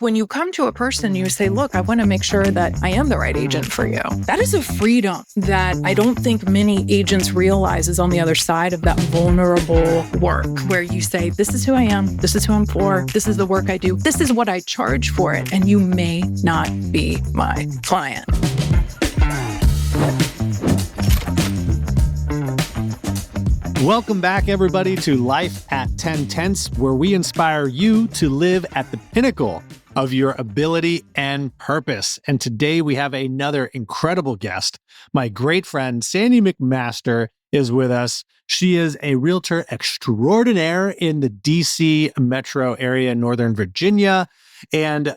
when you come to a person, you say, look, I want to make sure that I am the right agent for you. That is a freedom that I don't think many agents realize is on the other side of that vulnerable work, where you say, this is who I am. This is who I'm for. This is the work I do. This is what I charge for it. And you may not be my client. Welcome back, everybody, to Life at 10 Tenths, where we inspire you to live at the pinnacle of your ability and purpose. And today we have another incredible guest. My great friend, Sandy McMaster, is with us. She is a realtor extraordinaire in the DC metro area in Northern Virginia. And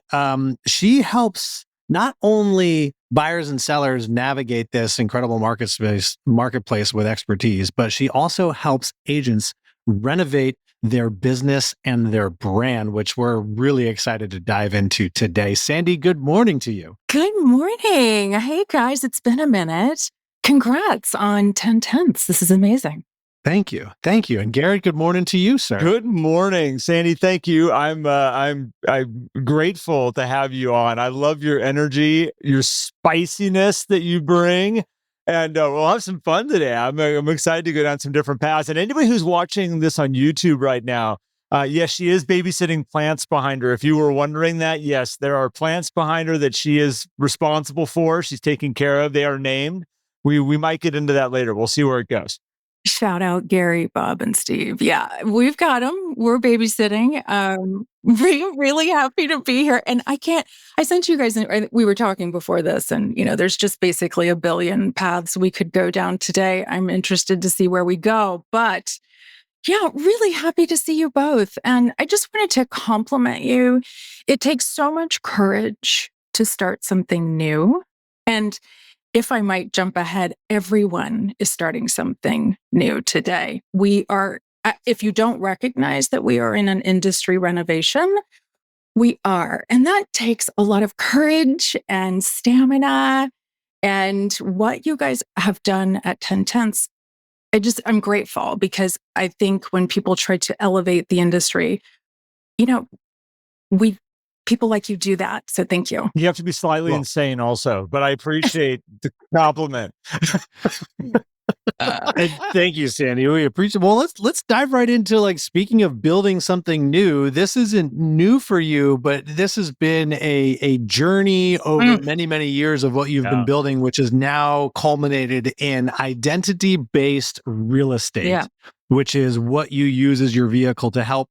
she helps not only buyers and sellers navigate this incredible marketplace with expertise, but she also helps agents renovate their business and their brand, which we're really excited to dive into today. Sandy, good morning to you. Good morning. Hey, guys, it's been a minute. Congrats on 10 tenths. This is amazing. Thank you. Thank you. And Garrett, good morning to you, sir. Good morning, Sandy. Thank you. I'm grateful to have you on. I love your energy, your spiciness that you bring, and we'll have some fun today. I'm excited to go down some different paths. And anybody who's watching this on YouTube right now, yes, she is babysitting plants behind her. If you were wondering that, yes, there are plants behind her that she is responsible for. She's taking care of. They are named. We might get into that later. We'll see where it goes. Shout out Gary, Bob, and Steve. Yeah, we've got them. We're babysitting. Really happy to be here. And I sent you guys, we were talking before this, and there's just basically a billion paths we could go down today. I'm interested to see where we go. But yeah, really happy to see you both. And I just wanted to compliment you. It takes so much courage to start something new. And if I might jump ahead, everyone is starting something new today. We are, if you don't recognize that we are in an industry renovation, we are. And that takes a lot of courage and stamina. And what you guys have done at 10 Tenths, I'm grateful, because I think when people try to elevate the industry, people like you do that. So thank you. You have to be slightly insane also, but I appreciate the compliment. Thank you, Sandy. We appreciate it. Well, let's dive right into, speaking of building something new. This isn't new for you, but this has been a journey over many, many years of what you've been building, which is now culminated in identity-based real estate, which is what you use as your vehicle to help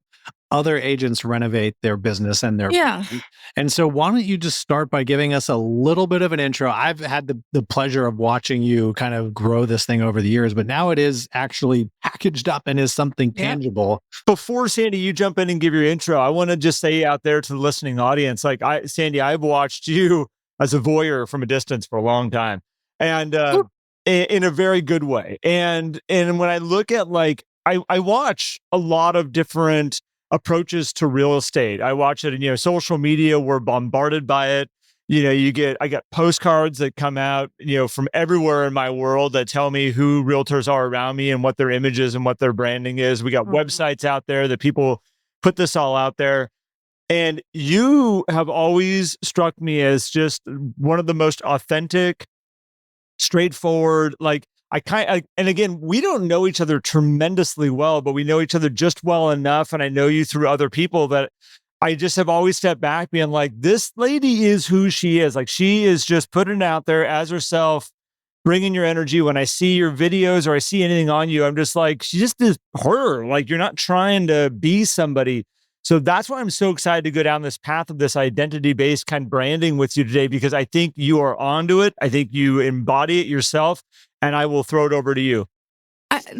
other agents renovate their business and their brand. And so why don't you just start by giving us a little bit of an intro? I've had the pleasure of watching you kind of grow this thing over the years, but now it is actually packaged up and is something tangible. Before, Sandy, you jump in and give your intro, I want to just say out there to the listening audience, Sandy, I've watched you as a voyeur from a distance for a long time, and in a very good way. And when I look at I watch a lot of different approaches to real estate. I watch it in, social media. We're bombarded by it. I get postcards that come out, from everywhere in my world that tell me who realtors are around me and what their image is and what their branding is. We got websites out there that people put this all out there. And you have always struck me as just one of the most authentic, straightforward, and again, we don't know each other tremendously well, but we know each other just well enough. And I know you through other people that I just have always stepped back being like, this lady is who she is. She is just putting it out there as herself, bringing your energy. When I see your videos or I see anything on you, I'm just like, she just is her. You're not trying to be somebody. So that's why I'm so excited to go down this path of this identity-based kind of branding with you today, because I think you are onto it. I think you embody it yourself, and I will throw it over to you.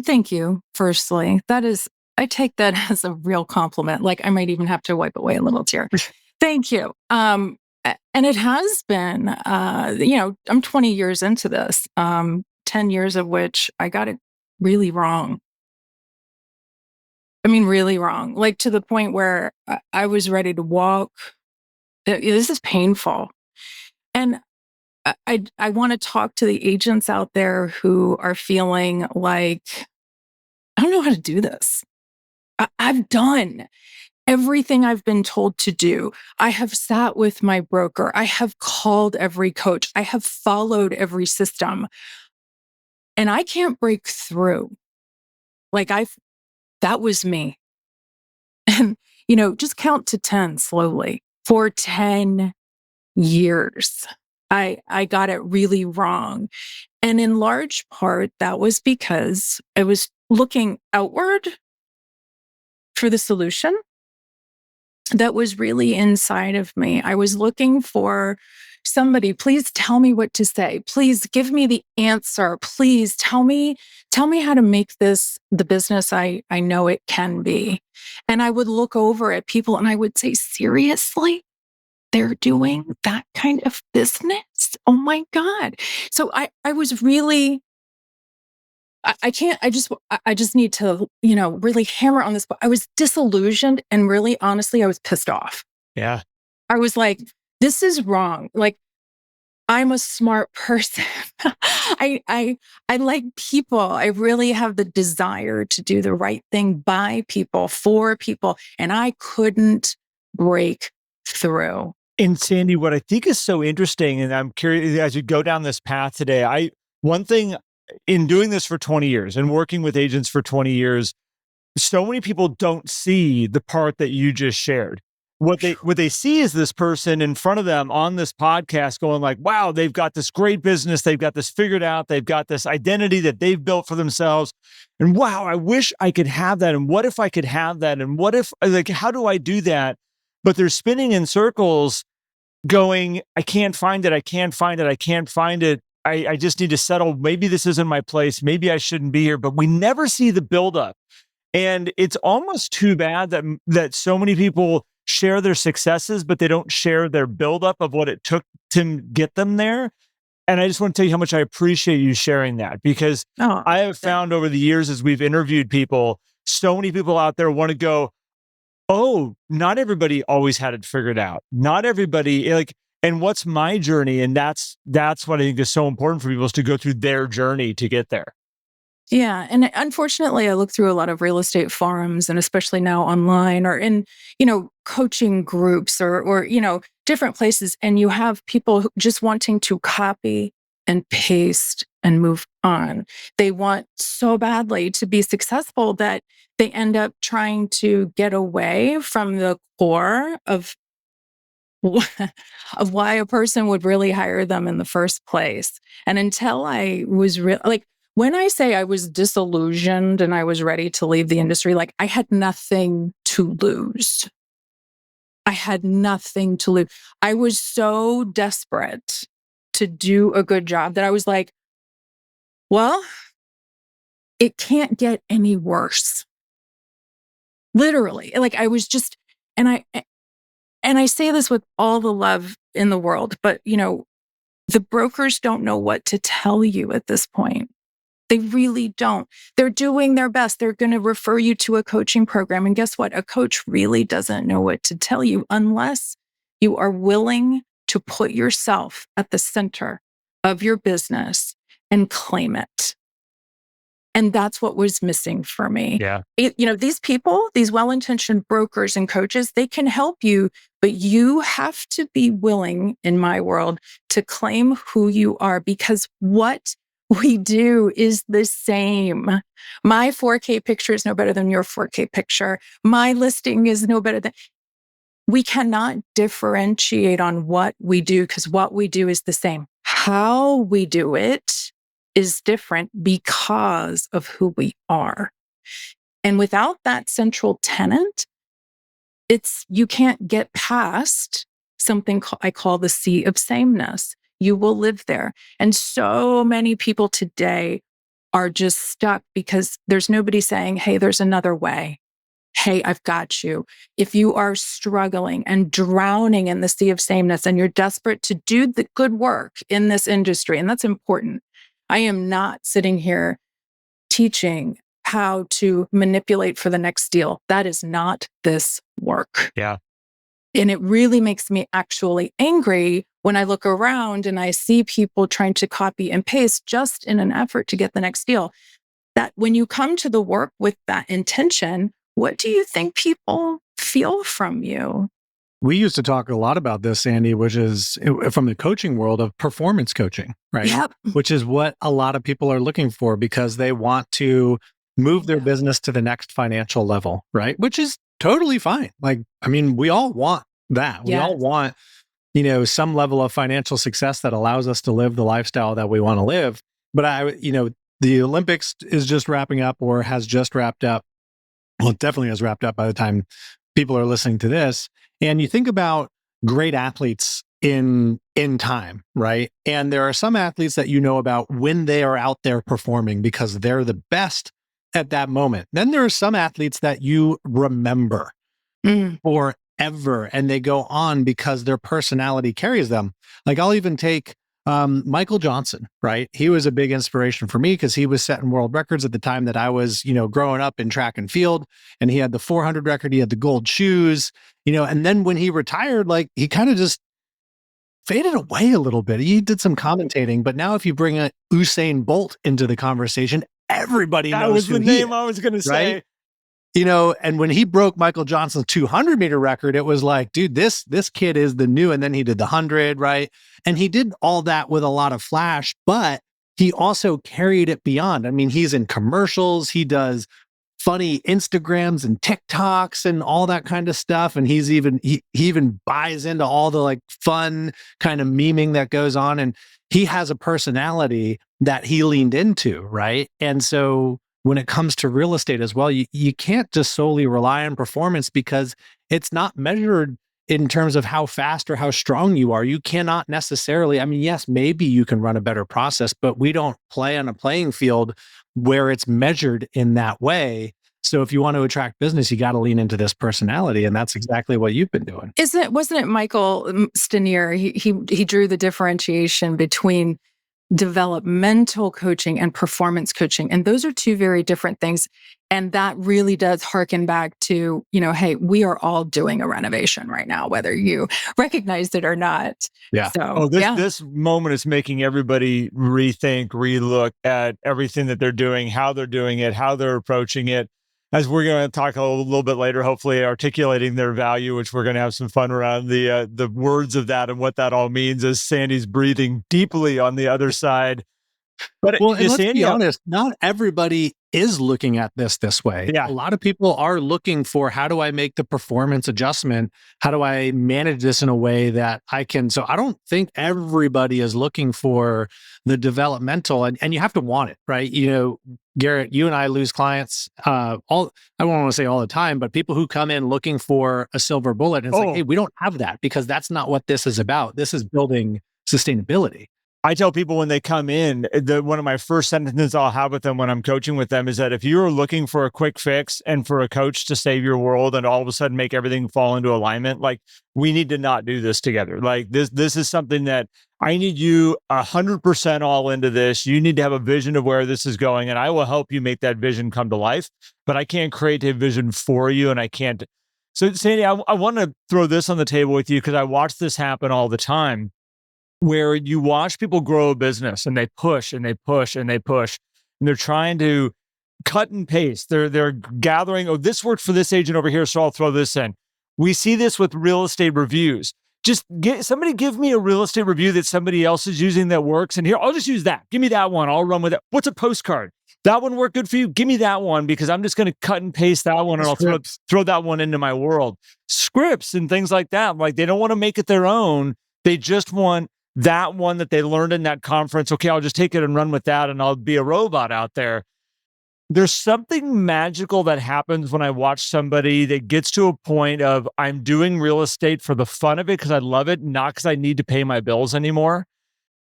Thank you, firstly. I take that as a real compliment. I might even have to wipe away a little tear. Thank you. And it has been, I'm 20 years into this, 10 years of which I got it really wrong. Really wrong, to the point where I was ready to walk. This is painful. And I want to talk to the agents out there who are feeling like, I don't know how to do this. I've done. everything I've been told to do. I have sat with my broker. I have called every coach. I have followed every system. And I can't break through. That was me. And, just count to 10 slowly. For 10 years, I got it really wrong. And in large part, that was because I was looking outward for the solution that was really inside of me. I was looking for somebody, please tell me what to say. Please give me the answer. Please tell me how to make this the business I know it can be. And I would look over at people and I would say, seriously? They're doing that kind of business? Oh my God. So I was really, I can't, I just need to, really hammer on this. But I was disillusioned and really, honestly, I was pissed off. Yeah. I was like, this is wrong. Like, I'm a smart person. I like people. I really have the desire to do the right thing by people, for people. And I couldn't break through. And Sandy, what I think is so interesting, and I'm curious as you go down this path today, one thing in doing this for 20 years and working with agents for 20 years, so many people don't see the part that you just shared. What they see is this person in front of them on this podcast going like, wow, they've got this great business. They've got this figured out. They've got this identity that they've built for themselves. And wow, I wish I could have that. And what if I could have that? And what if, like, how do I do that? But they're spinning in circles going, I can't find it. I can't find it. I can't find it. I just need to settle. Maybe this isn't my place. Maybe I shouldn't be here, but we never see the buildup. And it's almost too bad that so many people share their successes, but they don't share their buildup of what it took to get them there. And I just want to tell you how much I appreciate you sharing that, because I have found over the years as we've interviewed people, so many people out there want to go, oh, not everybody always had it figured out. Not everybody and what's my journey? And that's what I think is so important for people, is to go through their journey to get there. Yeah. And unfortunately, I look through a lot of real estate forums, and especially now online or in, coaching groups or different places. And you have people just wanting to copy and paste and move on. They want so badly to be successful that they end up trying to get away from the core of why a person would really hire them in the first place. And until I was when I say I was disillusioned and I was ready to leave the industry, I had nothing to lose. I had nothing to lose. I was so desperate to do a good job that I was like, well, it can't get any worse. Literally. I was just, and I say this with all the love in the world, but the brokers don't know what to tell you at this point. They really don't. They're doing their best. They're going to refer you to a coaching program. And guess what? A coach really doesn't know what to tell you unless you are willing to put yourself at the center of your business and claim it. And that's what was missing for me. Yeah. These people, these well-intentioned brokers and coaches, they can help you, but you have to be willing, in my world, to claim who you are, because what we do is the same. My 4K picture is no better than your 4K picture. My listing is no better than. We cannot differentiate on what we do, because what we do is the same. How we do it is different because of who we are. And without that central tenet, you can't get past something I call the sea of sameness. You will live there. And so many people today are just stuck because there's nobody saying, hey, there's another way. Hey, I've got you. If you are struggling and drowning in the sea of sameness and you're desperate to do the good work in this industry, and that's important. I am not sitting here teaching how to manipulate for the next deal. That is not this work. Yeah. And it really makes me actually angry when I look around and I see people trying to copy and paste just in an effort to get the next deal. That when you come to the work with that intention, what do you think people feel from you. We used to talk a lot about this, Sandy, which is from the coaching world of performance coaching, right? Yep. Which is what a lot of people are looking for because they want to move their business to the next financial level, right? Which is totally fine. Like, I mean, we all want that. We all want, some level of financial success that allows us to live the lifestyle that we want to live. But the Olympics is just wrapping up or has just wrapped up. Well, it definitely has wrapped up by the time people are listening to this. And you think about great athletes in time, right? And there are some athletes that you know about when they are out there performing because they're the best at that moment. Then there are some athletes that you remember forever, and they go on because their personality carries them. Like I'll even take Michael Johnson, right? He was a big inspiration for me because he was setting world records at the time that I was, growing up in track and field. And he had the 400 record, he had the gold shoes, and then when he retired, like he kind of just faded away a little bit. He did some commentating, but now if you bring a Usain Bolt into the conversation, everybody knows that was who the he name is, I was going to say. right? And when he broke Michael Johnson's 200 meter record, it was like, dude, this kid is the new. And then he did the 100, right? And he did all that with a lot of flash, but he also carried it beyond. I mean, he's in commercials, he does funny Instagrams and TikToks and all that kind of stuff. And he even buys into all the like fun kind of memeing that goes on. And he has a personality that he leaned into, right? And so when it comes to real estate as well, you can't just solely rely on performance because it's not measured in terms of how fast or how strong you are. You cannot necessarily, I mean, yes, maybe you can run a better process, but we don't play on a playing field where it's measured in that way. So if you want to attract business, you got to lean into this personality. And that's exactly what you've been doing. Wasn't it Michael Stanier? He drew the differentiation between developmental coaching and performance coaching. And those are two very different things. And that really does harken back to, hey, we are all doing a renovation right now, whether you recognize it or not. Yeah. So, this moment is making everybody rethink, relook at everything that they're doing, how they're doing it, how they're approaching it. As we're going to talk a little bit later, hopefully articulating their value, which we're going to have some fun around the words of that and what that all means as Sandy's breathing deeply on the other side. But well, and let's be honest, not everybody is looking at this way. Yeah. A lot of people are looking for, how do I make the performance adjustment? How do I manage this in a way that I can? So I don't think everybody is looking for the developmental, and you have to want it, right? Garrett, you and I lose clients I won't want to say all the time, but people who come in looking for a silver bullet, and it's like, hey, we don't have that because that's not what this is about. This is building sustainability. I tell people when they come in, one of my first sentences I'll have with them when I'm coaching with them is that if you're looking for a quick fix and for a coach to save your world and all of a sudden make everything fall into alignment, like we need to not do this together. Like this is something that I need you 100% all into this. You need to have a vision of where this is going, and I will help you make that vision come to life. But I can't create a vision for you, and I can't. So Sandy, I want to throw this on the table with you because I watch this happen all the time, where you watch people grow a business and they push and they push and they push, and they're trying to cut and paste. They're gathering, oh, this worked for this agent over here, so I'll throw this in. We see this with real estate reviews. Just give me a real estate review that somebody else is using that works. And here, I'll just use that. Give me that one. I'll run with it. What's a postcard? That one worked good for you? Give me that one because I'm just going to cut and paste that one and I'll throw that one into my world. Scripts and things like that. Like they don't want to make it their own. They just want that one that they learned in that conference. Okay, I'll just take it and run with that and I'll be a robot out there. There's something magical that happens when I watch somebody that gets to a point of I'm doing real estate for the fun of it because I love it, not because I need to pay my bills anymore.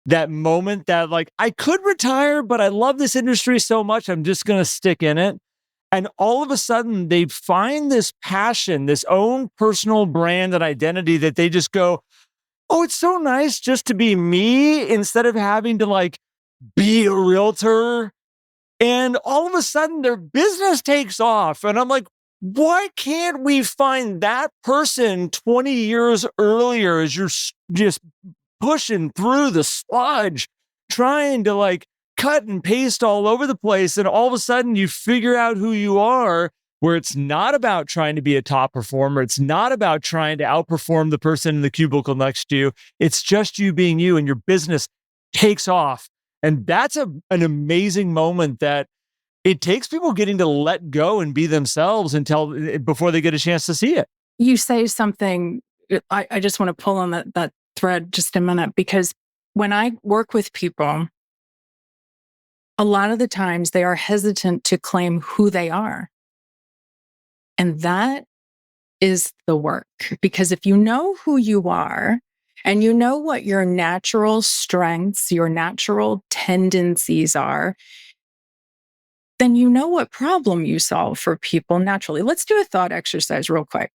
That moment that like, I could retire, but I love this industry so much, I'm just going to stick in it. And all of a sudden they find this passion, this own personal brand and identity that they just go, oh, it's so nice just to be me instead of having to like be a realtor. And all of a sudden their business takes off. And I'm like, why can't we find that person 20 years earlier as you're just pushing through the sludge, trying to like cut and paste all over the place. And all of a sudden you figure out who you are where it's not about trying to be a top performer. It's not about trying to outperform the person in the cubicle next to you. It's just you being you, and your business takes off. And that's an amazing moment that it takes people getting to let go and be themselves before they get a chance to see it. You say something, I just want to pull on that thread just a minute, because when I work with people, a lot of the times they are hesitant to claim who they are. And that is the work, because if you know who you are and you know what your natural strengths, your natural tendencies are, then you know what problem you solve for people naturally. Let's do a thought exercise real quick.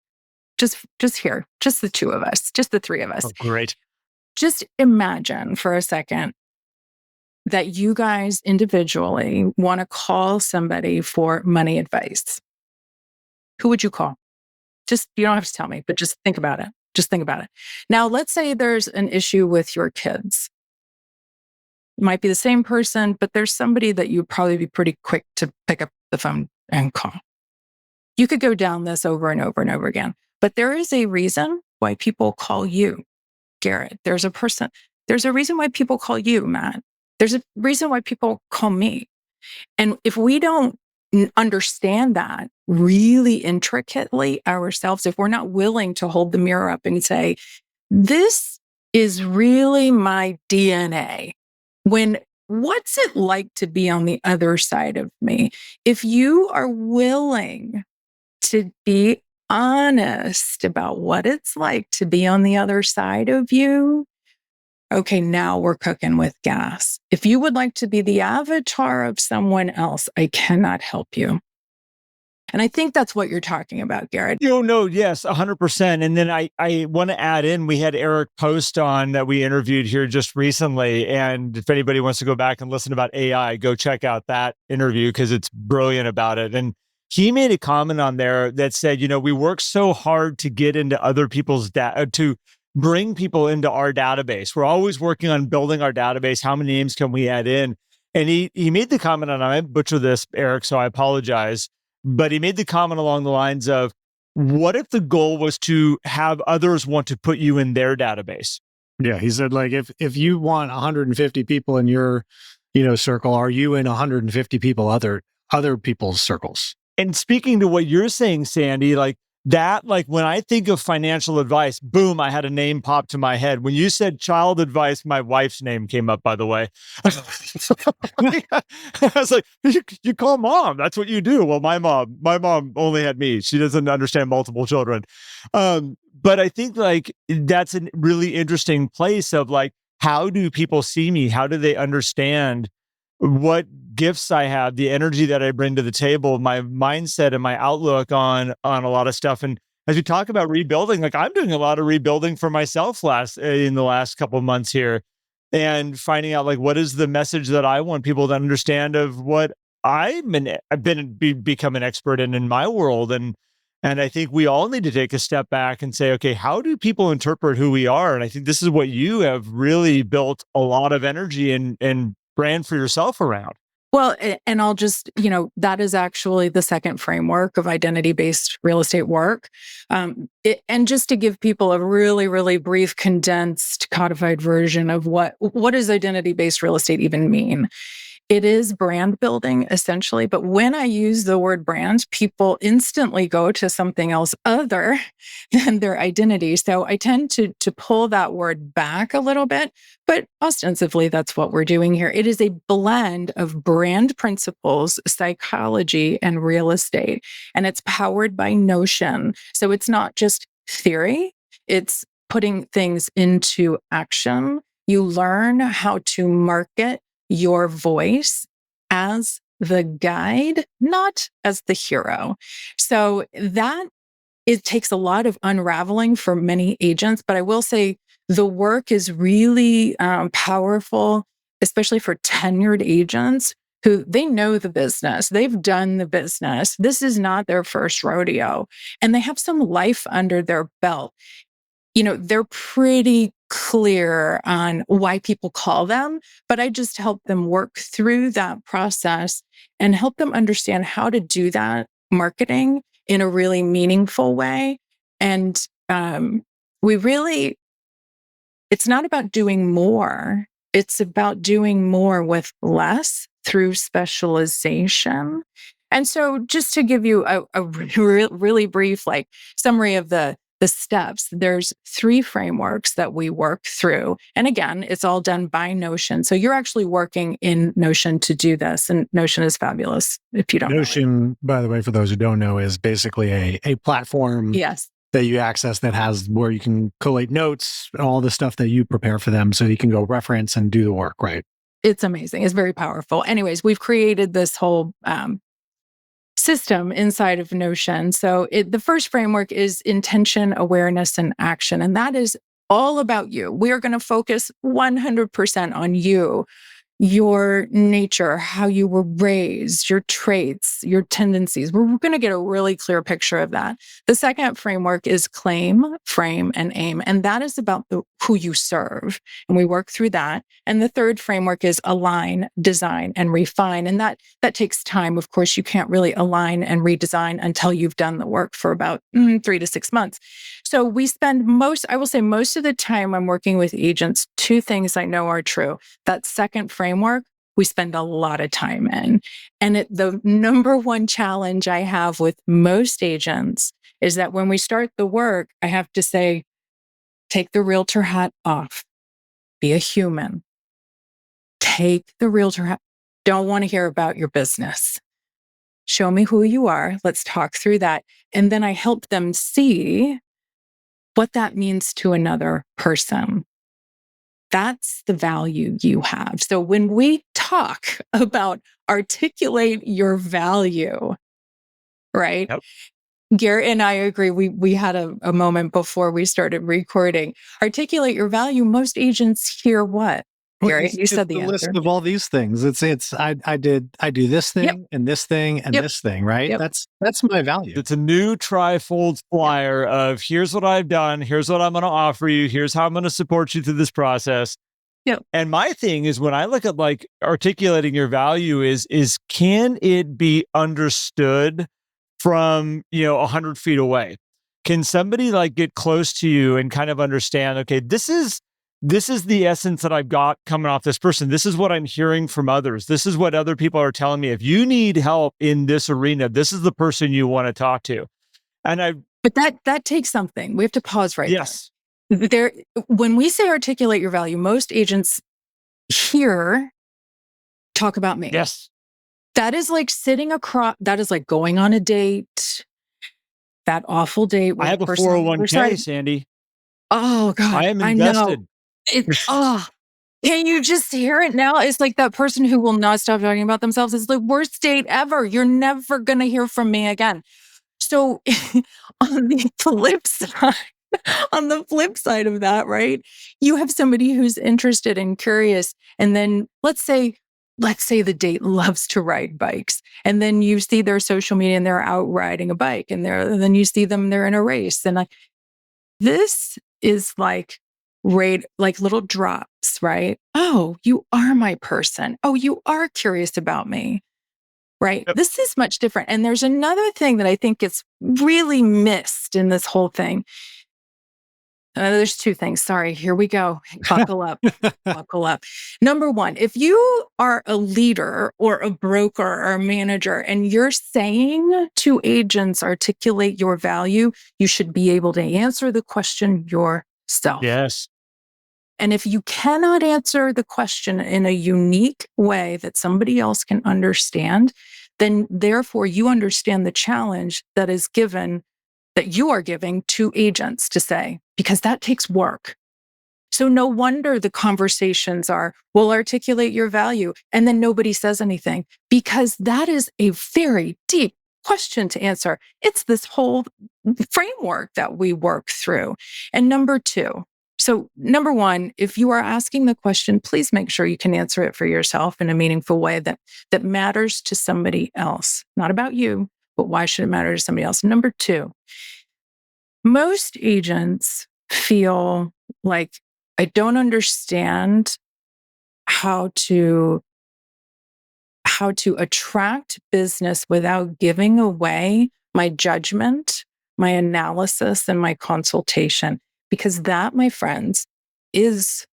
Just here, just the two of us, just the three of us. Oh, great. Just imagine for a second that you guys individually want to call somebody for money advice. Who would you call? Just, you don't have to tell me, but just think about it. Just think about it. Now, let's say there's an issue with your kids. It might be the same person, but there's somebody that you'd probably be pretty quick to pick up the phone and call. You could go down this over and over and over again, but there is a reason why people call you, Garrett. There's a reason why people call you, Matt. There's a reason why people call me. And if we don't understand that really intricately ourselves, if we're not willing to hold the mirror up and say, this is really my DNA, what's it like to be on the other side of me? If you are willing to be honest about what it's like to be on the other side of you, okay, now we're cooking with gas. If you would like to be the avatar of someone else, I cannot help you. And I think that's what you're talking about, Garrett. No, yes, 100%. And then I want to add in, we had Eric Post on that we interviewed here just recently. And if anybody wants to go back and listen about AI, go check out that interview because it's brilliant about it. And he made a comment on there that said, we work so hard to get into other people's data, to bring people into our database. We're always working on building our database. How many names can we add in? And he made the comment, and I butcher this, Eric, so I apologize. But he made the comment along the lines of, what if the goal was to have others want to put you in their database? Yeah, he said, like, if you want 150 people in your, circle, are you in 150 people other people's circles? And speaking to what you're saying, Sandy, like when I think of financial advice, boom, I had a name pop to my head. When you said child advice, my wife's name came up, by the way. I was like, you call mom. That's what you do. Well, my mom only had me. She doesn't understand multiple children. But I think that's a really interesting place of how do people see me? How do they understand what gifts I have, the energy that I bring to the table, my mindset and my outlook on a lot of stuff. And as we talk about rebuilding, I'm doing a lot of rebuilding for myself in the last couple of months here, and finding out what is the message that I want people to understand of what I've become an expert in my world. And I think we all need to take a step back and say, okay, how do people interpret who we are? And I think this is what you have really built a lot of energy and brand for yourself around. Well, and I'll just, that is actually the second framework of identity-based real estate work. And just to give people a really, really brief, condensed, codified version of what does identity-based real estate even mean? It is brand building, essentially. But when I use the word brand, people instantly go to something else other than their identity. So I tend to pull that word back a little bit, but ostensibly that's what we're doing here. It is a blend of brand principles, psychology, and real estate. And it's powered by Notion. So it's not just theory, it's putting things into action. You learn how to market your voice as the guide, not as the hero. So it takes a lot of unraveling for many agents, but I will say the work is really powerful, especially for tenured agents who they know the business, they've done the business. This is not their first rodeo, and they have some life under their belt. They're pretty clear on why people call them, but I just help them work through that process and help them understand how to do that marketing in a really meaningful way. And it's not about doing more. It's about doing more with less through specialization. And so just to give you a really brief summary of the steps, there's 3 frameworks that we work through. And again, it's all done by Notion. So you're actually working in Notion to do this. And Notion is fabulous if you don't know it. Notion, by the way, for those who don't know, is basically a platform Yes. that you access that has where you can collate notes, all the stuff that you prepare for them so you can go reference and do the work, right? It's amazing. It's very powerful. Anyways, we've created this whole system inside of Notion. So the first framework is intention, awareness, and action. And that is all about you. We are going to focus 100% on you, your nature, how you were raised, your traits, your tendencies. We're going to get a really clear picture of that. The second framework is claim, frame, and aim. And that is about who you serve. And we work through that. And the third framework is align, design, and refine. And that takes time. Of course, you can't really align and redesign until you've done the work for about 3 to 6 months. So we spend most of the time I'm working with agents, 2 things I know are true. That second framework, we spend a lot of time in. And the number one challenge I have with most agents is that when we start the work, I have to say, take the realtor hat off, be a human. Take the realtor hat. Don't want to hear about your business. Show me who you are. Let's talk through that. And then I help them see what that means to another person. That's the value you have. So when we talk about articulate your value, right? Yep. Gary and I agree. We had a moment before we started recording. Articulate your value. Most agents hear what? Gary, you said the list answer. of all these things. I do this thing Yep. and this thing and Yep. this thing, right? Yep. That's my value. It's a new trifold flyer of here's what I've done, here's what I'm going to offer you, here's how I'm going to support you through this process. Yep. And my thing is when I look at articulating your value is can it be understood from 100 feet away? Can somebody get close to you and kind of understand, okay, this is the essence that I've got coming off this person. This is what I'm hearing from others. This is what other people are telling me. If you need help in this arena, this is the person you want to talk to. But that takes something. We have to pause right yes. there. When we say articulate your value, most agents talk about me. Yes. That is like sitting across, that is like going on a date, that awful date. I have a 401k, Sandy. Oh God. I am invested. Can you just hear it now? It's like that person who will not stop talking about themselves. It's the worst date ever. You're never going to hear from me again. So on the flip side of that, right? You have somebody who's interested and curious. And then let's say the date loves to ride bikes. And then you see their social media and they're out riding a bike and then you see them, they're in a race. And this is like little drops, right? Oh, you are my person. Oh, you are curious about me, right? Yep. This is much different. And there's another thing that I think gets really missed in this whole thing. There's 2 things. Sorry, here we go. Buckle up. Buckle up. Number 1, if you are a leader or a broker or a manager and you're saying to agents, articulate your value, you should be able to answer the question yourself. Yes. And if you cannot answer the question in a unique way that somebody else can understand, then therefore you understand the challenge that you are giving to agents to say, because that takes work. So no wonder the conversations are, well, articulate your value. And then nobody says anything because that is a very deep question to answer. It's this whole framework that we work through. And number 1, if you are asking the question, please make sure you can answer it for yourself in a meaningful way that matters to somebody else. Not about you, but why should it matter to somebody else? Number 2, most agents feel like I don't understand how to how to attract business without giving away my judgment, my analysis, and my consultation. Because that, my friends, is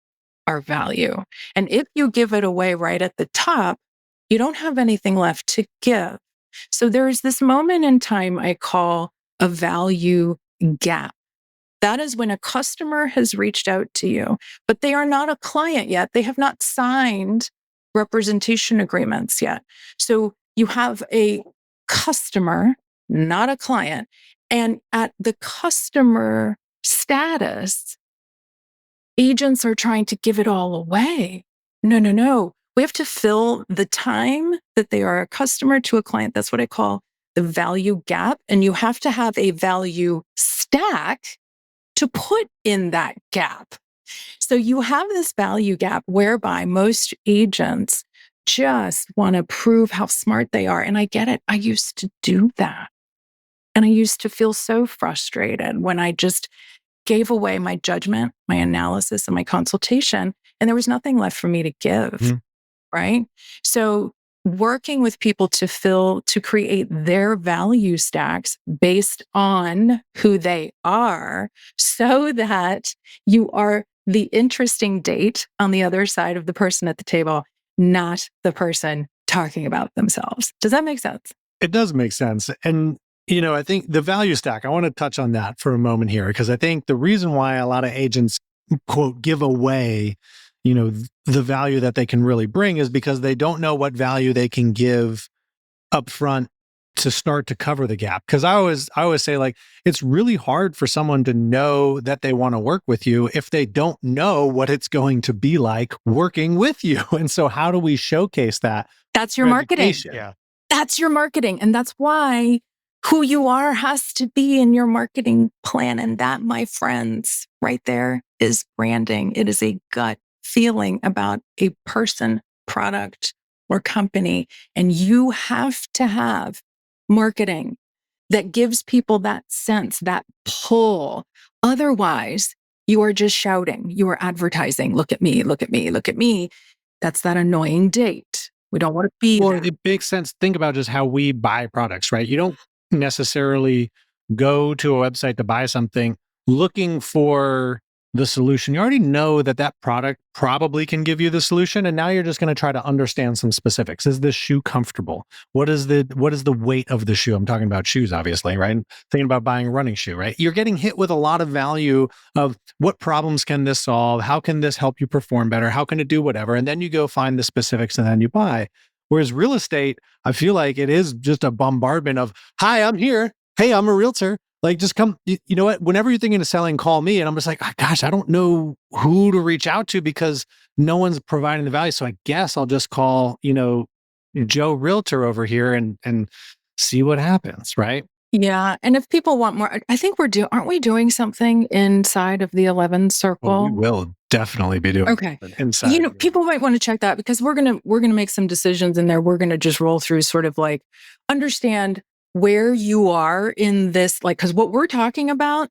our value. And if you give it away right at the top, you don't have anything left to give. So there's this moment in time I call a value gap. That is when a customer has reached out to you, but they are not a client yet. They have not signed representation agreements yet. So you have a customer, not a client. And at the customer status, agents are trying to give it all away. No, no, no. We have to fill the time that they are a customer to a client. That's what I call the value gap. And you have to have a value stack to put in that gap. So you have this value gap whereby most agents just want to prove how smart they are. And I get it. I used to do that. And I used to feel so frustrated when I just gave away my judgment, my analysis, and my consultation, and there was nothing left for me to give, right? So working with people to create their value stacks based on who they are so that you are the interesting date on the other side of the person at the table, not the person talking about themselves. Does that make sense? It does make sense. And I think the value stack, I want to touch on that for a moment here, because I think the reason why a lot of agents, quote, give away, the value that they can really bring is because they don't know what value they can give upfront to start to cover the gap. Because I always say, like, it's really hard for someone to know that they want to work with you if they don't know what it's going to be like working with you. And so how do we showcase that? That's your marketing. Yeah. That's your marketing. And that's why who you are has to be in your marketing plan. And that, my friends, right there is branding. It is a gut feeling about a person, product, or company. And you have to have marketing that gives people that sense, that pull. Otherwise, you are just shouting. You are advertising. Look at me, look at me, look at me. That's that annoying date. We don't want to be Well, there. it makes sense. Think about just how we buy products, right? You don't necessarily go to a website to buy something looking for the solution. You already know that product probably can give you the solution, and now you're just going to try to understand some specifics. Is this shoe comfortable? What is the weight of the shoe? I'm talking about shoes, obviously, right? Thinking about buying a running shoe, right? You're getting hit with a lot of value of what problems can this solve? How can this help you perform better? How can it do whatever? And then you go find the specifics and then you buy. Whereas real estate, I feel like it is just a bombardment of, hi, I'm here. Hey, I'm a realtor. Like, just come, you know what? Whenever you're thinking of selling, call me. And I'm just like, oh, gosh, I don't know who to reach out to because no one's providing the value. So I guess I'll just call, Joe Realtor over here and see what happens, right? Yeah. And if people want more, I think aren't we doing something inside of the 11 circle? Well, we will definitely be doing inside. People might want to check that because we're going to make some decisions in there. We're going to just roll through sort of like understand where you are in this, like, because what we're talking about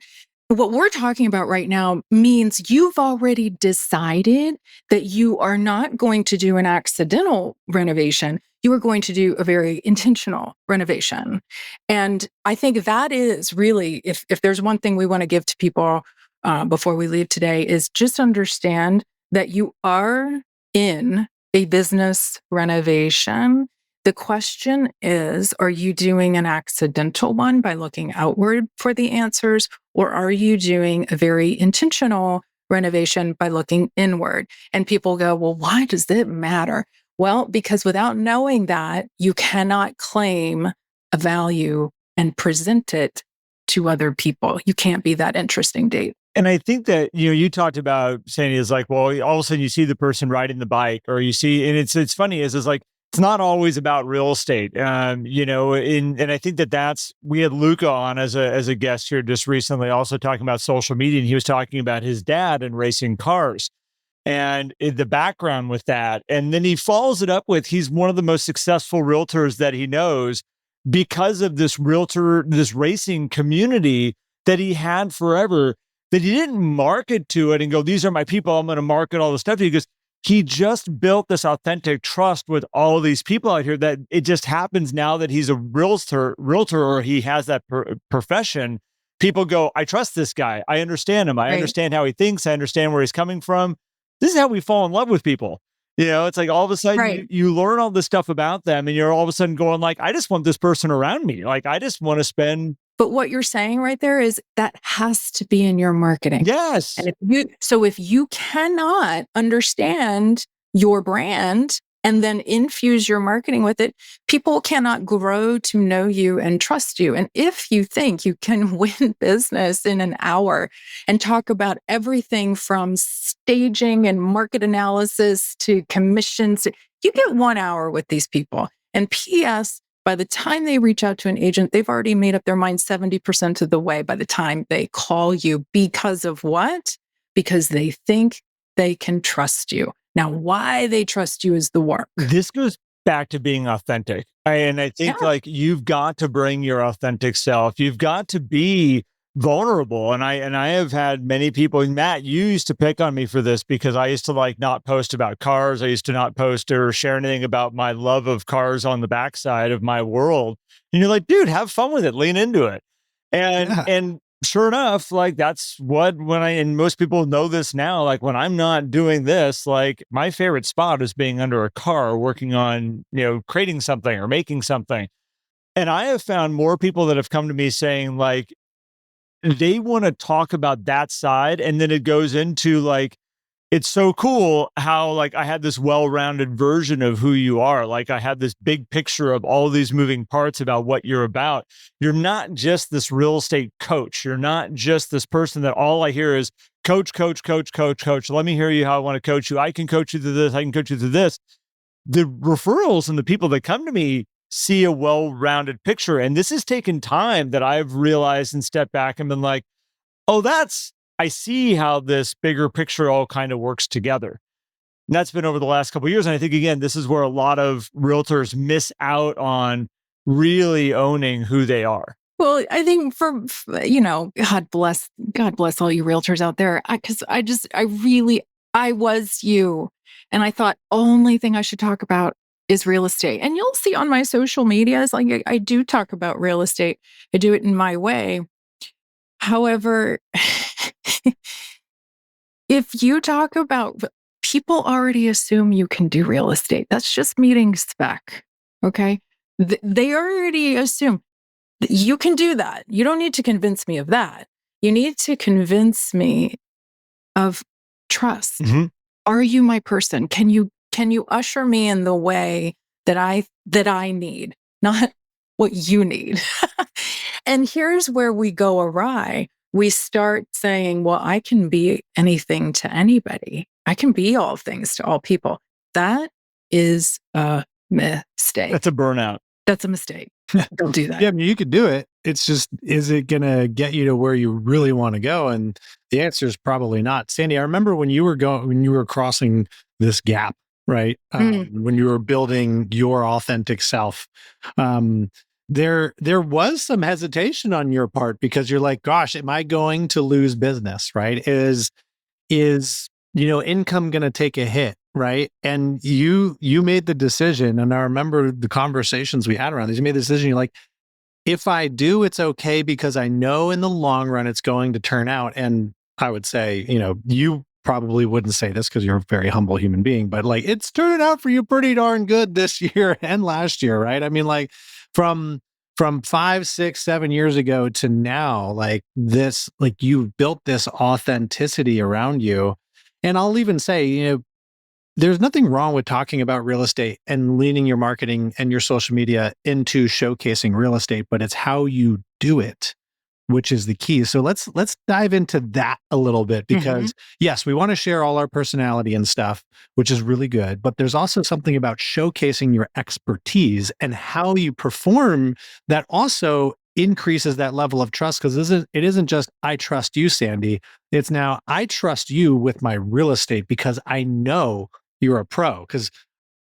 right now means you've already decided that you are not going to do an accidental renovation. You are going to do a very intentional renovation. And I think that is really, if there's one thing we want to give to people before we leave today, is just understand that you are in a business renovation. The question is, are you doing an accidental one by looking outward for the answers, or are you doing a very intentional renovation by looking inward? And people go, well, why does it matter? Well, because without knowing that, you cannot claim a value and present it to other people. You can't be that interesting date. And I think that, you talked about saying is like, well, all of a sudden you see the person riding the bike or you see, and it's funny is like, it's not always about real estate. And I think we had Luca on as a guest here just recently, also talking about social media. And he was talking about his dad and racing cars and the background with that. And then he follows it up with, he's one of the most successful realtors that he knows because of this racing community that he had forever, that he didn't market to it and go, these are my people, I'm going to market all the stuff. He goes, he just built this authentic trust with all these people out here that it just happens now that he's a realtor or he has that profession. People go, I trust this guy. I understand him. I understand how he thinks. I understand where he's coming from. This is how we fall in love with people. It's like all of a sudden you learn all this stuff about them and you're all of a sudden going like, I just want this person around me. Like, I just want to spend. But what you're saying right there is that has to be in your marketing. Yes. And if you cannot understand your brand and then infuse your marketing with it, people cannot grow to know you and trust you. And if you think you can win business in an hour and talk about everything from staging and market analysis to commissions, you get 1 hour with these people. And P.S., by the time they reach out to an agent, they've already made up their mind 70% of the way by the time they call you. Because of what? Because they think they can trust you. Now, why they trust you is the work. This goes back to being authentic. And I think like you've got to bring your authentic self. You've got to be vulnerable. And I have had many people, and Matt, you used to pick on me for this because I used to like not post about cars. I used to not post or share anything about my love of cars on the backside of my world. And you're like, dude, have fun with it, lean into it. And sure enough, like that's what, and most people know this now, like when I'm not doing this, like my favorite spot is being under a car working on, creating something or making something. And I have found more people that have come to me saying like, they want to talk about that side. And then it goes into like, it's so cool how like I had this well-rounded version of who you are. Like I had this big picture of all these moving parts about what you're about. You're not just this real estate coach. You're not just this person that all I hear is coach, coach, coach, coach, coach. Let me hear you how I want to coach you. I can coach you through this. I can coach you through this. The referrals and the people that come to me see a well-rounded picture. And this has taken time that I've realized and stepped back and been like, oh, I see how this bigger picture all kind of works together. And that's been over the last couple of years. And I think, again, this is where a lot of realtors miss out on really owning who they are. Well, I think God bless all you realtors out there. Because I was you. And I thought only thing I should talk about is real estate. And you'll see on my social medias, like I do talk about real estate. I do it in my way. However, if you talk about, people already assume you can do real estate. That's just meeting spec. Okay. They already assume that you can do that. You don't need to convince me of that. You need to convince me of trust. Mm-hmm. Are you my person? Can you usher me in the way that I need, not what you need? And here's where we go awry. We start saying, well, I can be anything to anybody. I can be all things to all people. That is a mistake. That's a burnout. That's a mistake. Don't do that. Yeah, I mean, you could do it. It's just, is it going to get you to where you really want to go? And the answer is probably not. Sandy, I remember when you were crossing this gap, right? When you were building your authentic self, there was some hesitation on your part because you're like, gosh, am I going to lose business, right? Is income going to take a hit, right? And you made the decision, and I remember the conversations we had around this. You made the decision, you're like, if I do, it's okay because I know in the long run it's going to turn out. And I would say, you probably wouldn't say this because you're a very humble human being, but like it's turning out for you pretty darn good this year and last year, right? I mean, like from 5, 6, 7 years ago to now, like this, like you've built this authenticity around you. And I'll even say, there's nothing wrong with talking about real estate and leaning your marketing and your social media into showcasing real estate, but it's how you do it, which is the key. So let's dive into that a little bit because yes, we want to share all our personality and stuff, which is really good, but there's also something about showcasing your expertise and how you perform that also increases that level of trust, because it isn't just I trust you, Sandy. It's now I trust you with my real estate because I know you're a pro.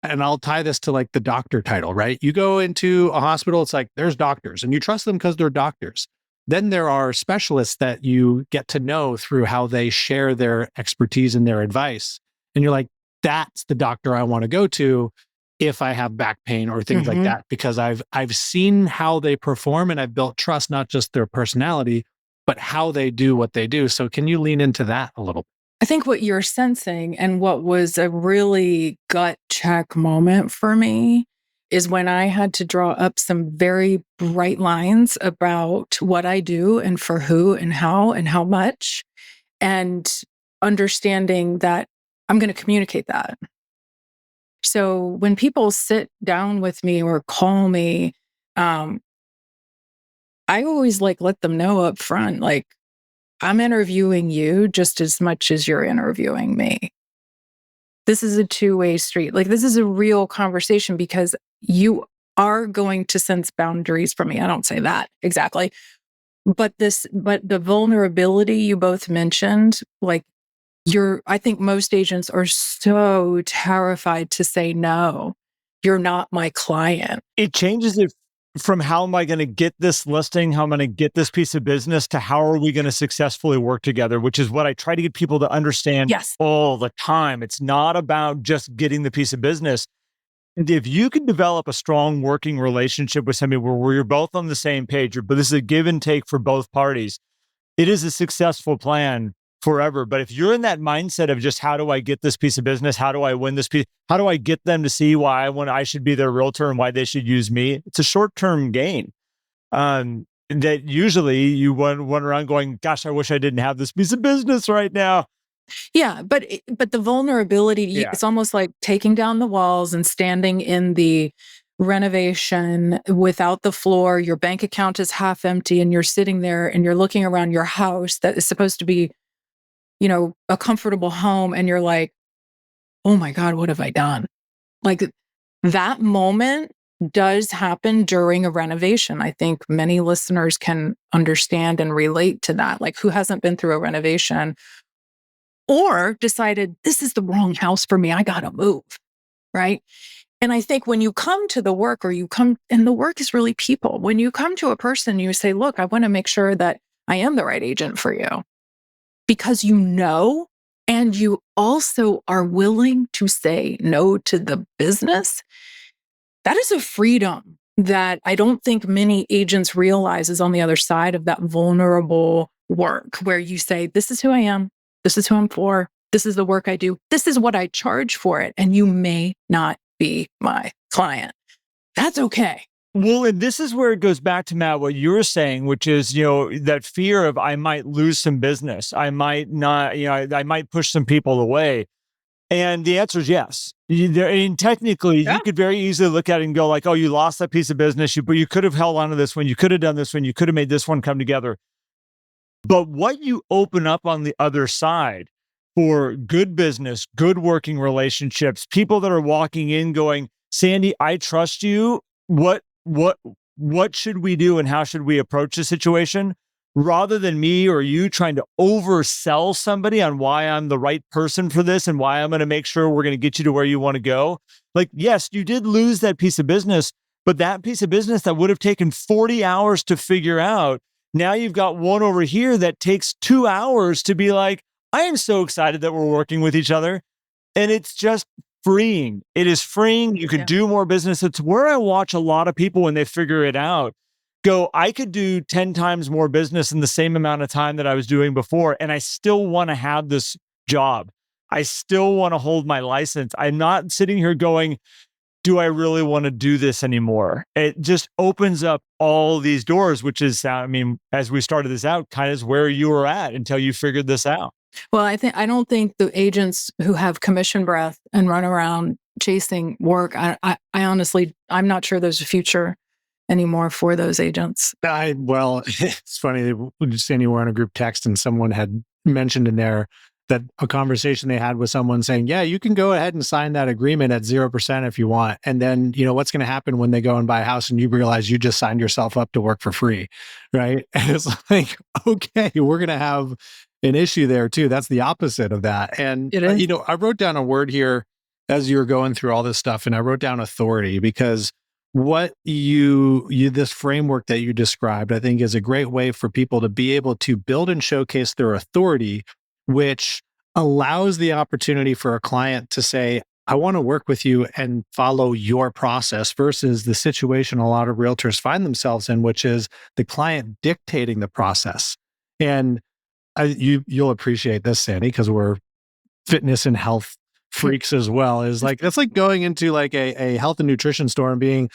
And I'll tie this to like the doctor title, right? You go into a hospital, it's like there's doctors and you trust them because they're doctors. Then there are specialists that you get to know through how they share their expertise and their advice. And you're like, that's the doctor I want to go to if I have back pain or things like that, because I've seen how they perform and I've built trust, not just their personality, but how they do what they do. So can you lean into that a little? I think what you're sensing and what was a really gut check moment for me is when I had to draw up some very bright lines about what I do and for who and how much, and understanding that I'm going to communicate that. So when people sit down with me or call me, I always let them know up front, I'm interviewing you just as much as you're interviewing me. This is a two-way street. This is a real conversation because you are going to sense boundaries from me. I don't say that exactly. But the vulnerability you both mentioned, I think most agents are so terrified to say, no, you're not my client. It changes it from how am I going to get this listing, how am I going to get this piece of business, to how are we going to successfully work together, which is what I try to get people to understand all the time. It's not about just getting the piece of business. If you can develop a strong working relationship with somebody where you're both on the same page, but this is a give and take for both parties, it is a successful plan forever. But if you're in that mindset of just how do I get this piece of business? How do I win this piece? How do I get them to see why I should be their realtor and why they should use me? It's a short-term gain. That usually you run around going, gosh, I wish I didn't have this piece of business right now. Yeah, but the vulnerability, it's almost like taking down the walls and standing in the renovation without the floor. Your bank account is half empty and you're sitting there and you're looking around your house that is supposed to be, a comfortable home. And you're like, oh my God, what have I done? That moment does happen during a renovation. I think many listeners can understand and relate to that. Who hasn't been through a renovation or decided this is the wrong house for me, I got to move, right? And I think when you come to the work and the work is really people, when you come to a person, you say, look, I want to make sure that I am the right agent for you, because and you also are willing to say no to the business. That is a freedom that I don't think many agents realize is on the other side of that vulnerable work, where you say, this is who I am. This is who I'm for. This is the work I do. This is what I charge for it. And you may not be my client. That's okay. Well, and this is where it goes back to, Matt, what you were saying, which is, that fear of I might lose some business. I might not, I might push some people away. And the answer is yes. Technically, you could very easily look at it and go oh, you lost that piece of business, but you could have held on to this one. You could have done this one. You could have made this one come together. But what you open up on the other side for good business, good working relationships, people that are walking in going, Sandy, I trust you. What should we do and how should we approach the situation? Rather than me or you trying to oversell somebody on why I'm the right person for this and why I'm going to make sure we're going to get you to where you want to go. Yes, you did lose that piece of business, but that piece of business that would have taken 40 hours to figure out, now you've got one over here that takes 2 hours to be like, I am so excited that we're working with each other. And it's just freeing. It is freeing. You could do more business. It's where I watch a lot of people when they figure it out go, I could do 10 times more business in the same amount of time that I was doing before. And I still want to have this job. I still want to hold my license. I'm not sitting here going, do I really want to do this anymore? It just opens up all these doors, which is, as we started this out, kind of is where you were at until you figured this out. Well, I don't think the agents who have commission breath and run around chasing work, I honestly, I'm not sure there's a future anymore for those agents. It's funny. Sandy, we're on a group text and someone had mentioned in there that a conversation they had with someone saying, yeah, you can go ahead and sign that agreement at 0% if you want. And then, what's going to happen when they go and buy a house and you realize you just signed yourself up to work for free, right? And it's like, okay, we're going to have an issue there too. That's the opposite of that. And, I wrote down a word here as you were going through all this stuff, and I wrote down authority, because what this framework that you described, I think is a great way for people to be able to build and showcase their authority, which allows the opportunity for a client to say, I want to work with you and follow your process versus the situation a lot of realtors find themselves in, which is the client dictating the process. And you'll appreciate this, Sandy, because we're fitness and health freaks as well. Is like, that's like going into like a health and nutrition store and being,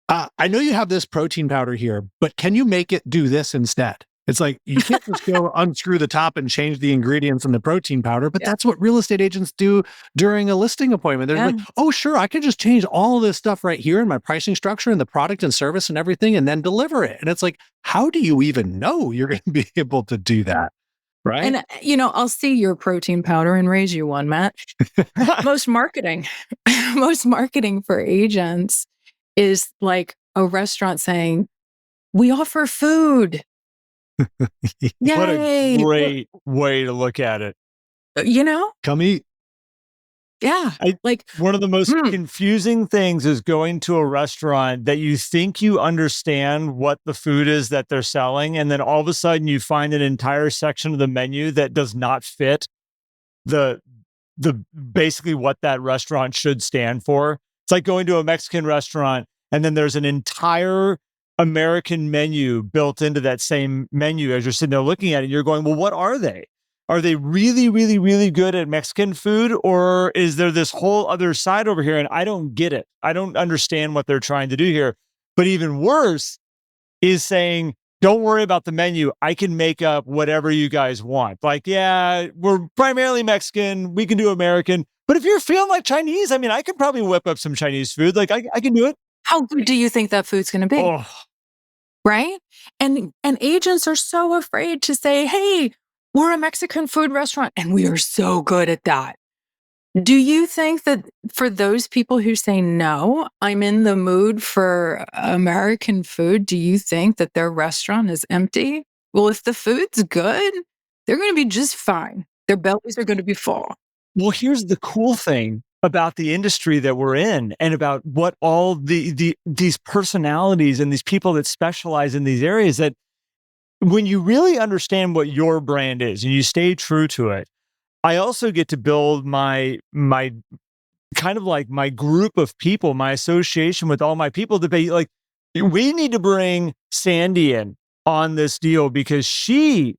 I know you have this protein powder here, but can you make it do this instead? It's like, you can't just go unscrew the top and change the ingredients in the protein powder, but that's what real estate agents do during a listing appointment. They're like, oh, sure, I can just change all of this stuff right here in my pricing structure and the product and service and everything and then deliver it. And it's like, how do you even know you're going to be able to do that? Right. And, I'll see your protein powder and raise you one, Matt. most marketing for agents is like a restaurant saying, we offer food. Yay. What a great way to look at it. Come eat. Yeah. One of the most confusing things is going to a restaurant that you think you understand what the food is that they're selling. And then all of a sudden you find an entire section of the menu that does not fit the basically what that restaurant should stand for. It's like going to a Mexican restaurant and then there's an entire American menu built into that same menu as you're sitting there looking at it. You're going, well, what are they? Are they really, really, really good at Mexican food? Or is there this whole other side over here? And I don't get it. I don't understand what they're trying to do here. But even worse is saying, don't worry about the menu. I can make up whatever you guys want. Like, yeah, we're primarily Mexican. We can do American. But if you're feeling like Chinese, I mean, I could probably whip up some Chinese food. Like, I can do it. How good do you think that food's going to be? Oh. Right? And agents are so afraid to say, hey, we're a Mexican food restaurant, and we are so good at that. Do you think that for those people who say, no, I'm in the mood for American food, do you think that their restaurant is empty? Well, if the food's good, they're going to be just fine. Their bellies are going to be full. Well, here's the cool thing about the industry that we're in and about what all these personalities and these people that specialize in these areas, that when you really understand what your brand is and you stay true to it, I also get to build my kind of like my group of people, my association with all my people to be like, we need to bring Sandy in on this deal because she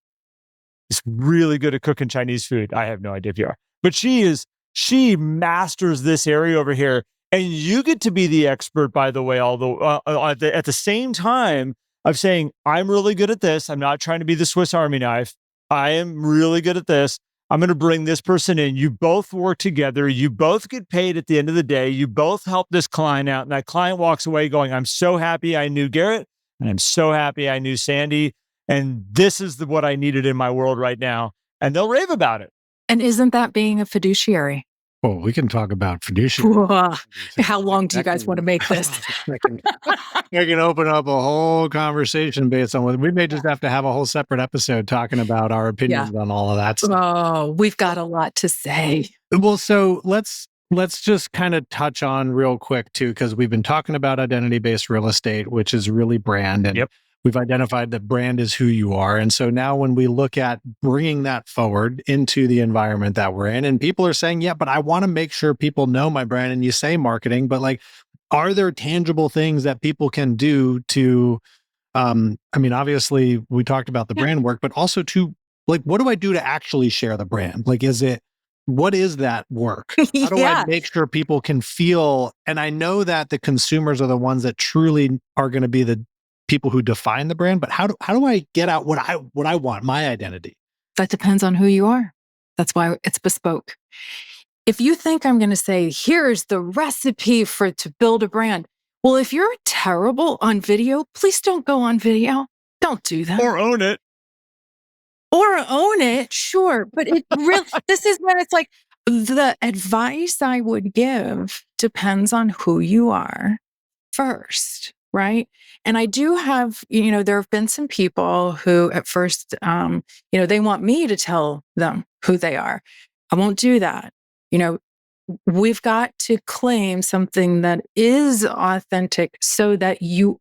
is really good at cooking Chinese food. I have no idea if you are, but she masters this area over here. And you get to be the expert, by the way, although at the same time of saying, I'm really good at this. I'm not trying to be the Swiss Army knife. I am really good at this. I'm going to bring this person in. You both work together. You both get paid at the end of the day. You both help this client out. And that client walks away going, I'm so happy I knew Garrett. And I'm so happy I knew Sandy. And this is what I needed in my world right now. And they'll rave about it. And isn't that being a fiduciary? Well, we can talk about fiduciary. How long do you guys want to make this? I can open up a whole conversation based on what we may just have to have a whole separate episode talking about our opinions on all of that stuff. Oh, we've got a lot to say. Well, so let's just kind of touch on real quick too, because we've been talking about identity-based real estate, which is really brand. And we've identified that brand is who you are. And so now when we look at bringing that forward into the environment that we're in, and people are saying, yeah, but I want to make sure people know my brand. And you say marketing, but like, are there tangible things that people can do to, I mean, obviously we talked about the brand work, but also to like, what do I do to actually share the brand? Like, what is that work? How do I make sure people can feel? And I know that the consumers are the ones that truly are going to be the people who define the brand, but how do I get out what I want, my identity? That depends on who you are. That's why it's bespoke. If you think I'm going to say, here's the recipe to build a brand. Well, if you're terrible on video, please don't go on video. Don't do that. Or own it. Sure. But it really, this is when it's like the advice I would give depends on who you are first. Right. And I do have, there have been some people who at first, they want me to tell them who they are. I won't do that. We've got to claim something that is authentic so that you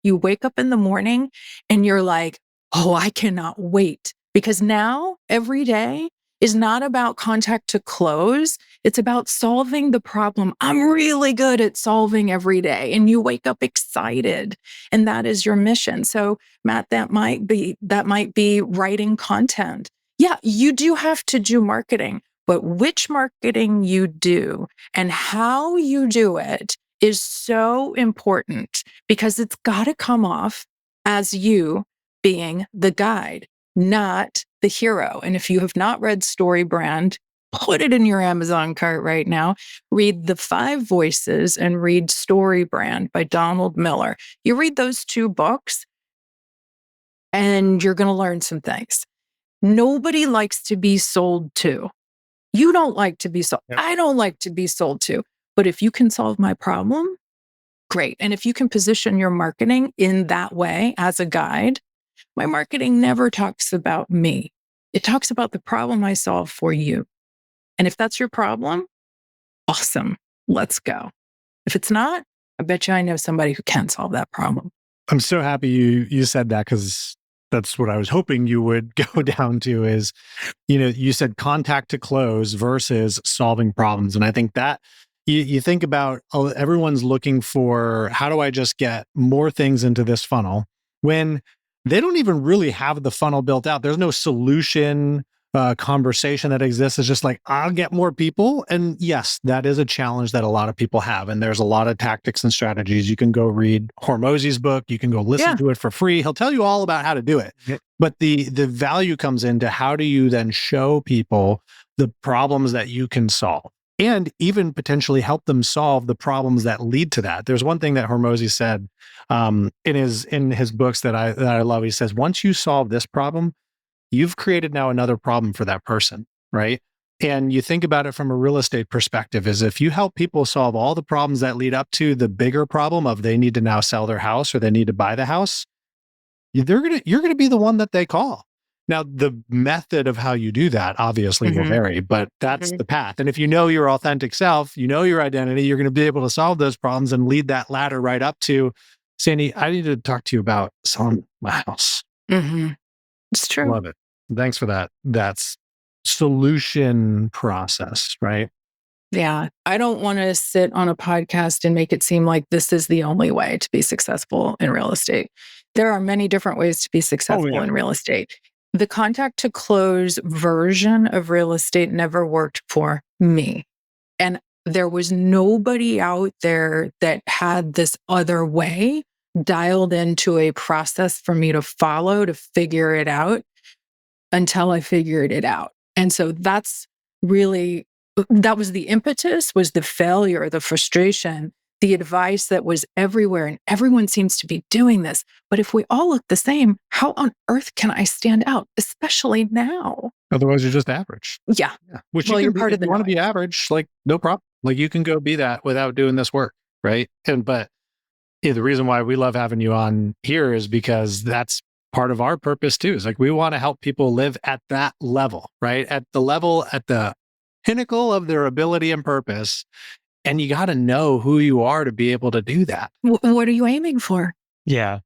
wake up in the morning and you're like, oh, I cannot wait. Because now every day is not about contact to close. It's about solving the problem I'm really good at solving every day. And you wake up excited. And that is your mission. So, Matt, that might be writing content. Yeah, you do have to do marketing, but which marketing you do and how you do it is so important because it's got to come off as you being the guide, not the hero. And if you have not read Story Brand, put it in your Amazon cart right now. Read The Five Voices and read Story Brand by Donald Miller. You read those two books and you're going to learn some things. Nobody likes to be sold to. You don't like to be sold. Yep. I don't like to be sold to. But if you can solve my problem, great. And if you can position your marketing in that way as a guide, my marketing never talks about me. It talks about the problem I solve for you. And if that's your problem, awesome. Let's go. If it's not, I bet you I know somebody who can solve that problem. I'm so happy you said that because that's what I was hoping you would go down to is, you said contact to close versus solving problems. And I think that you think about everyone's looking for, how do I just get more things into this funnel when they don't even really have the funnel built out. There's no solution conversation that exists. It's just like, I'll get more people. And yes, that is a challenge that a lot of people have. And there's a lot of tactics and strategies. You can go read Hormozi's book. You can go listen to it for free. He'll tell you all about how to do it. Yeah. But the value comes into how do you then show people the problems that you can solve and even potentially help them solve the problems that lead to that. There's one thing that Hormozi said in his books that I love. He says, once you solve this problem, you've created now another problem for that person, right? And you think about it from a real estate perspective is if you help people solve all the problems that lead up to the bigger problem of they need to now sell their house or they need to buy the house, you're going to be the one that they call. Now, the method of how you do that obviously will vary, but that's the path. And if you know your authentic self, you know your identity, you're going to be able to solve those problems and lead that ladder right up to, Sandy, I need to talk to you about selling my house. Mm-hmm. It's true. Love it. Thanks for that. That's solution process, right? Yeah. I don't want to sit on a podcast and make it seem like this is the only way to be successful in real estate. There are many different ways to be successful in real estate. The contact to close version of real estate never worked for me. And there was nobody out there that had this other way dialed into a process for me to follow to figure it out until I figured it out. And so that was the impetus, was the failure, the frustration, the advice that was everywhere. And everyone seems to be doing this. But if we all look the same, how on earth can I stand out, especially now? Otherwise, you're just average. Yeah. Which you're part of the. You want to be average, like no problem. Like you can go be that without doing this work, right? But the reason why we love having you on here is because that's part of our purpose too. Is like we want to help people live at that level, right? At the pinnacle of their ability and purpose. And you got to know who you are to be able to do that. What are you aiming for? Yeah.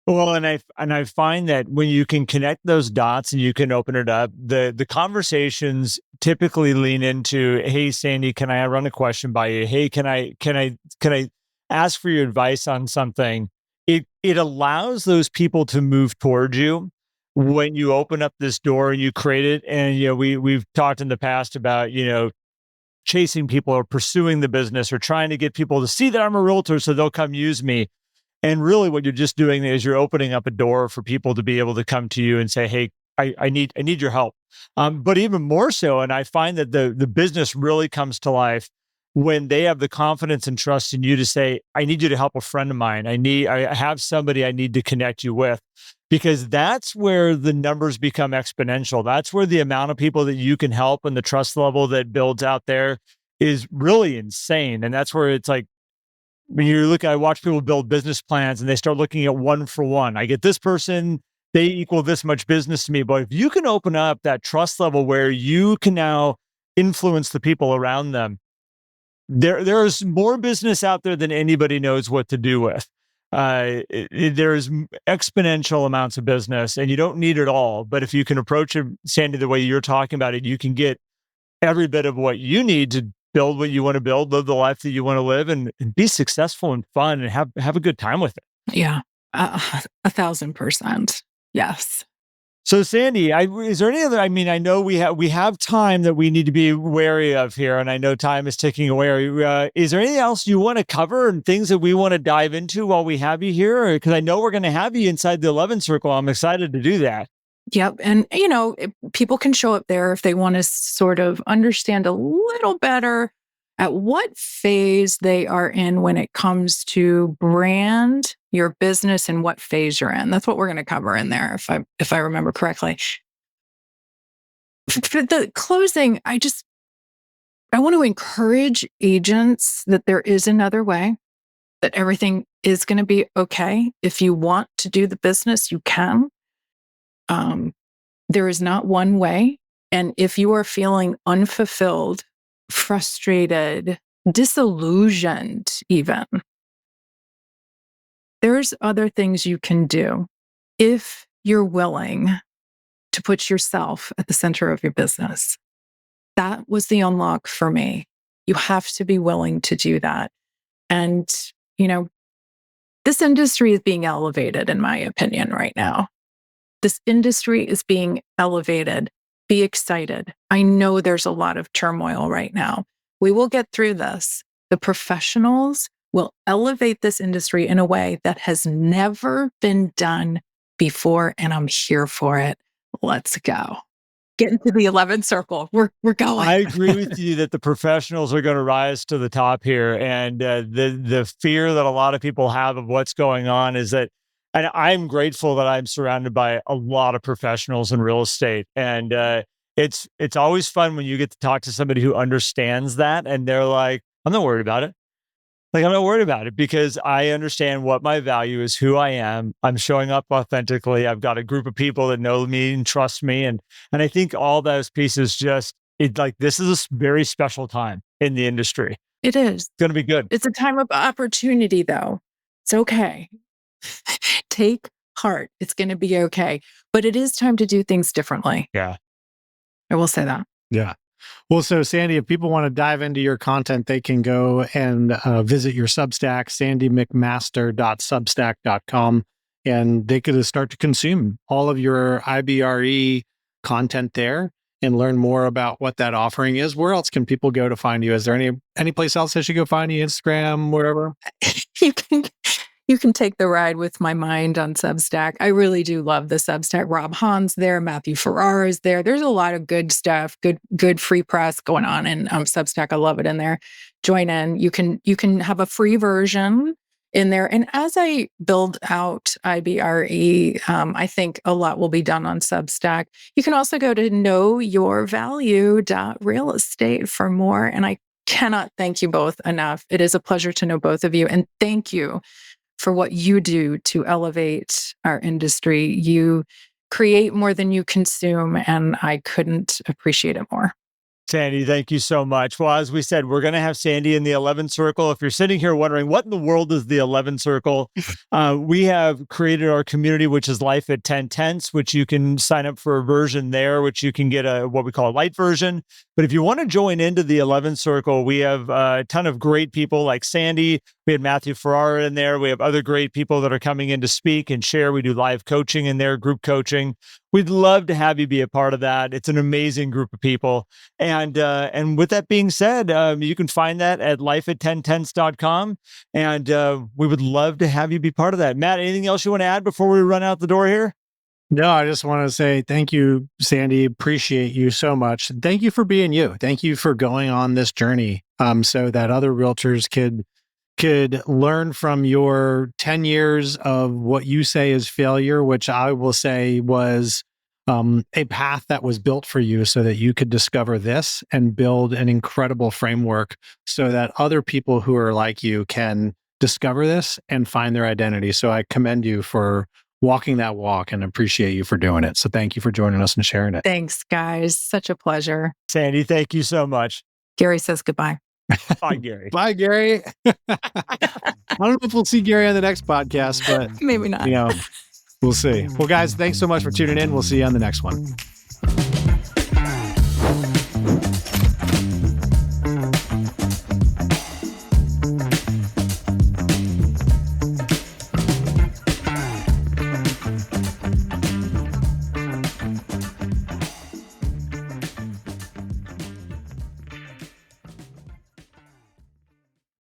Well, and I find that when you can connect those dots and you can open it up, the conversations typically lean into, hey, Sandy, can I run a question by you? Hey, can I ask for your advice on something? It allows those people to move towards you when you open up this door and you create it. And we've talked in the past about chasing people or pursuing the business or trying to get people to see that I'm a realtor so they'll come use me. And really what you're just doing is you're opening up a door for people to be able to come to you and say, hey, I need your help. But even more so, and I find that the business really comes to life when they have the confidence and trust in you to say, I need you to help a friend of mine. I have somebody I need to connect you with, because that's where the numbers become exponential. That's where the amount of people that you can help and the trust level that builds out there is really insane. And that's where it's like, when I watch people build business plans and they start looking at one for one. I get this person, they equal this much business to me. But if you can open up that trust level where you can now influence the people around them, there's more business out there than anybody knows what to do with. there's exponential amounts of business, and you don't need it all. But if you can approach it, Sandy, the way you're talking about it, you can get every bit of what you need to build what you want to build, live the life that you want to live, and be successful and fun, and have a good time with it. Yeah, 1,000%. Yes. So, Sandy, is there any other? I mean, I know we have time that we need to be wary of here, and I know time is ticking away. Is there anything else you want to cover and things that we want to dive into while we have you here? Because I know we're going to have you inside the 11 circle. I'm excited to do that. Yep. And, people can show up there if they want to sort of understand a little better at what phase they are in when it comes to brand your business and what phase you're in. That's what we're going to cover in there, if I remember correctly. For the closing, I want to encourage agents that there is another way, that everything is going to be okay. If you want to do the business, you can. There is not one way. And if you are feeling unfulfilled, frustrated, disillusioned even, there's other things you can do if you're willing to put yourself at the center of your business. That was the unlock for me. You have to be willing to do that. And, this industry is being elevated, in my opinion, right now. This industry is being elevated. Be excited. I know there's a lot of turmoil right now. We will get through this. The professionals will elevate this industry in a way that has never been done before, and I'm here for it. Let's go. Get into the 11th circle. We're going. I agree with you that the professionals are going to rise to the top here, and the fear that a lot of people have of what's going on is that. And I'm grateful that I'm surrounded by a lot of professionals in real estate. And it's always fun when you get to talk to somebody who understands that. And they're like, I'm not worried about it. Like, I'm not worried about it because I understand what my value is, who I am. I'm showing up authentically. I've got a group of people that know me and trust me. And I think all those pieces this is a very special time in the industry. It is. It's going to be good. It's a time of opportunity, though. It's okay. Take heart. It's going to be okay. But it is time to do things differently. Yeah. I will say that. Yeah. Well, so Sandy, if people want to dive into your content, they can go and visit your Substack, sandymcmaster.substack.com, and they could start to consume all of your IBRE content there and learn more about what that offering is. Where else can people go to find you? Is there any place else they should go find you? Instagram, wherever? You can take the ride with my mind on Substack. I really do love the Substack. Rob Hahn's there, Matthew Ferrara is there. There's a lot of good stuff, good free press going on in Substack. I love it in there. Join in. You can have a free version in there. And as I build out IBRE, I think a lot will be done on Substack. You can also go to knowyourvalue.realestate for more. And I cannot thank you both enough. It is a pleasure to know both of you. And thank you for what you do to elevate our industry. You create more than you consume, and I couldn't appreciate it more. Sandy, thank you so much. Well, as we said, we're going to have Sandy in the 11 circle. If you're sitting here wondering what in the world is the 11 circle, we have created our community, which is Life at 10 Tenths, which you can sign up for a version there, which you can get what we call a light version. But if you want to join into the 11 circle, we have a ton of great people like Sandy. We had Matthew Ferrara in there. We have other great people that are coming in to speak and share. We do live coaching in there, group coaching. We'd love to have you be a part of that. It's an amazing group of people. And with that being said, you can find that at lifeat10tenths.com. And we would love to have you be part of that. Matt, anything else you want to add before we run out the door here? No, I just want to say thank you, Sandy. Appreciate you so much. Thank you for being you. Thank you for going on this journey so that other realtors could learn from your 10 years of what you say is failure, which I will say was a path that was built for you so that you could discover this and build an incredible framework so that other people who are like you can discover this and find their identity. So I commend you for walking that walk and appreciate you for doing it. So thank you for joining us and sharing it. Thanks, guys. Such a pleasure. Sandy, thank you so much. Gary says goodbye. Bye, Gary. Bye, Gary. don't know if we'll see Gary on the next podcast, but Maybe not. We'll see. Well, guys, thanks so much for tuning in. We'll see you on the next one.